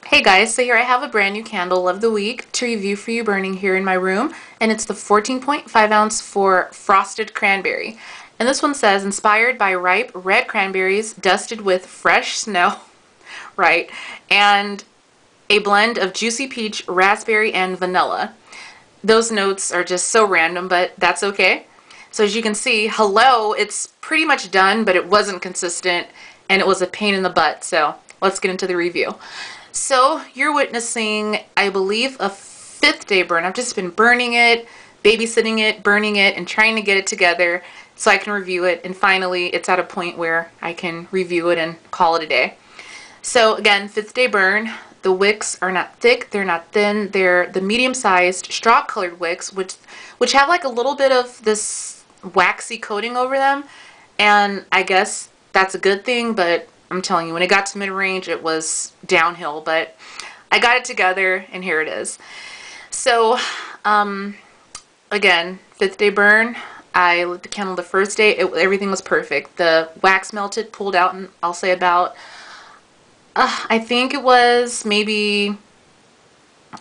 Hey guys, so here I have a brand new candle of the week to review for you burning here in my room, and it's the 14.5 ounce for frosted cranberry. And this one says, inspired by ripe red cranberries dusted with fresh snow, right, and a blend of juicy peach, raspberry, and vanilla. Those notes are just so random, but that's okay. So as you can see, hello, it's pretty much done, but it wasn't consistent, and it was a pain in the butt, so let's get into the review. So you're witnessing, I believe, a 5th day burn. I've just been burning it, babysitting it, burning it, and trying to get it together so I can review it. And finally, it's at a point where I can review it and call it a day. So again, 5th day burn. The wicks are not thick, they're not thin. They're the medium-sized straw-colored wicks, which have like a little bit of this waxy coating over them. And I guess that's a good thing, but I'm telling you, when it got to mid-range, it was downhill, but I got it together, and here it is. So, again, 5th day burn. I lit the candle the first day. Everything was perfect. The wax melted, pulled out, and I'll say about, I think it was maybe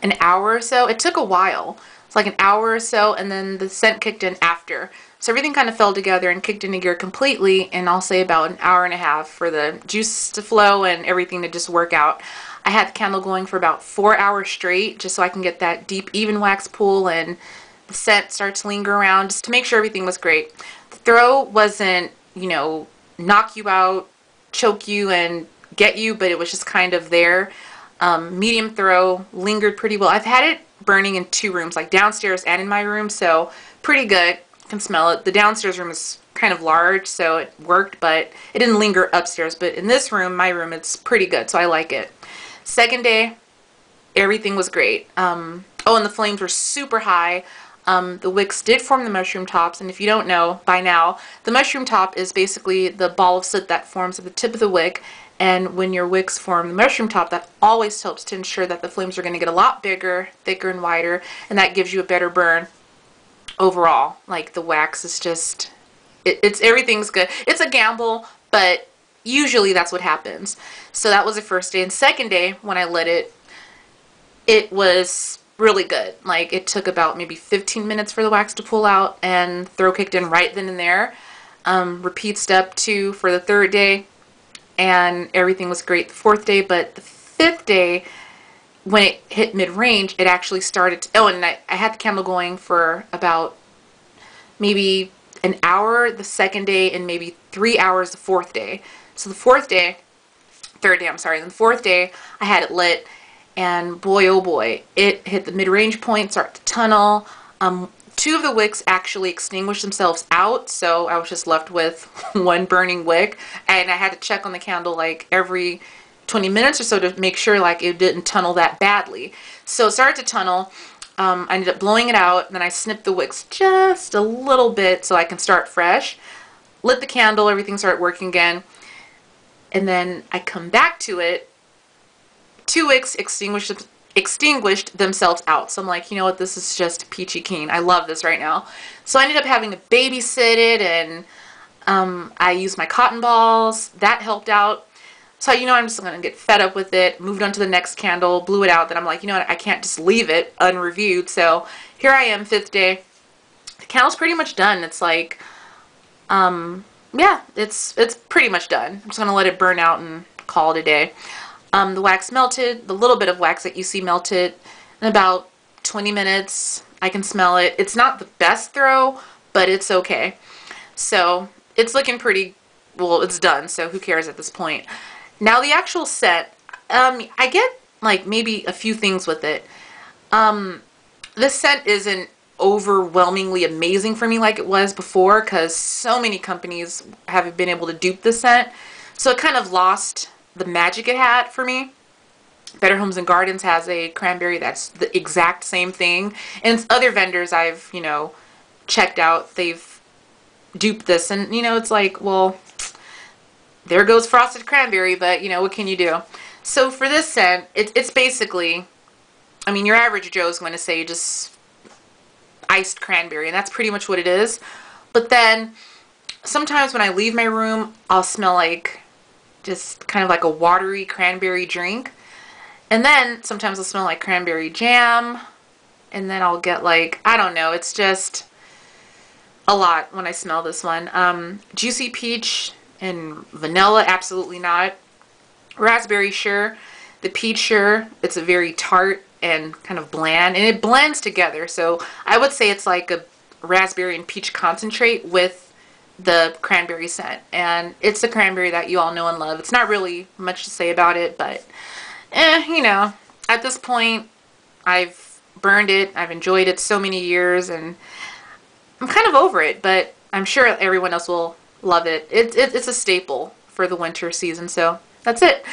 an hour or so. It took a while. It's like an hour or so, and then the scent kicked in after. So everything kind of fell together and kicked into gear completely, and I'll say about an hour and a half for the juice to flow and everything to just work out. I had the candle going for about 4 hours straight, just so I can get that deep, even wax pull and the scent start to linger around, just to make sure everything was great. The throw wasn't, knock you out, choke you, and get you, but it was just kind of there. Medium throw, lingered pretty well. I've had it burning in 2 rooms, like downstairs and in my room, so pretty good. Can smell it. The downstairs room is kind of large, so it worked, but it didn't linger upstairs. But in this room, my room, it's pretty good, so I like it. 2nd day, everything was great. Oh, and the flames were super high. The wicks did form the mushroom tops, and if you don't know by now, the mushroom top is basically the ball of soot that forms at the tip of the wick. And when your wicks form the mushroom top, that always helps to ensure that the flames are going to get a lot bigger, thicker, and wider, and that gives you a better burn overall. Like, the wax is just, it's everything's good. It's a gamble, but usually that's what happens. So that was the 1st day. And 2nd day, when I lit it, it was really good. Like, it took about maybe 15 minutes for the wax to pull out, and throw kicked in right then and there. Repeat step 2 for the 3rd day, and everything was great the 4th day. But the 5th day, when it hit mid-range, it actually started to, oh, and I had the candle going for about maybe an hour the 2nd day and maybe 3 hours the 4th day. So the 4th day, 3rd day, I'm sorry, then the 4th day, I had it lit, and boy, oh boy, it hit the mid-range point, started to tunnel. 2 of the wicks actually extinguished themselves out, so I was just left with 1 burning wick, and I had to check on the candle like every 20 minutes or so to make sure like it didn't tunnel that badly. So it started to tunnel. I ended up blowing it out, and then I snipped the wicks just a little bit so I can start fresh. Lit the candle, everything started working again, and then I come back to it. 2 wicks extinguished themselves out. So I'm like, you know what, this is just peachy keen. I love this right now. So I ended up having to babysit it, and I used my cotton balls. That helped out. So, I'm just going to get fed up with it, moved on to the next candle, blew it out. Then I'm like, you know what, I can't just leave it unreviewed. So here I am, 5th day. The candle's pretty much done. It's like, yeah, it's pretty much done. I'm just going to let it burn out and call it a day. The wax melted, the little bit of wax that you see melted in about 20 minutes. I can smell it. It's not the best throw, but it's okay. So it's looking pretty, well, it's done, so who cares at this point. Now the actual scent, I get like maybe a few things with it. This scent isn't overwhelmingly amazing for me like it was before, because so many companies haven't been able to dupe the scent. So it kind of lost the magic it had for me. Better Homes and Gardens has a cranberry that's the exact same thing. And other vendors I've, checked out, they've duped this, and, it's like, well, there goes frosted cranberry, but, what can you do? So for this scent, it's basically, your average Joe is going to say just iced cranberry, and that's pretty much what it is. But then sometimes when I leave my room, I'll smell like just kind of like a watery cranberry drink. And then sometimes I'll smell like cranberry jam. And then I'll get like, I don't know, it's just a lot when I smell this one. Juicy peach and vanilla, absolutely not. Raspberry, sure. The peach, sure. It's a very tart and kind of bland, and it blends together. So I would say it's like a raspberry and peach concentrate with the cranberry scent. And it's the cranberry that you all know and love. It's not really much to say about it, but you know, at this point, I've burned it. I've enjoyed it so many years, and I'm kind of over it, but I'm sure everyone else will love it. It's a staple for the winter season, so that's it.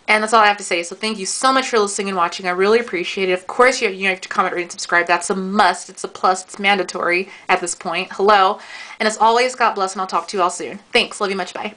And that's all I have to say. So thank you so much for listening and watching. I really appreciate it. Of course, you have to comment, rate, and subscribe. That's a must. It's a plus. It's mandatory at this point. Hello. And as always, God bless, and I'll talk to you all soon. Thanks. Love you much. Bye.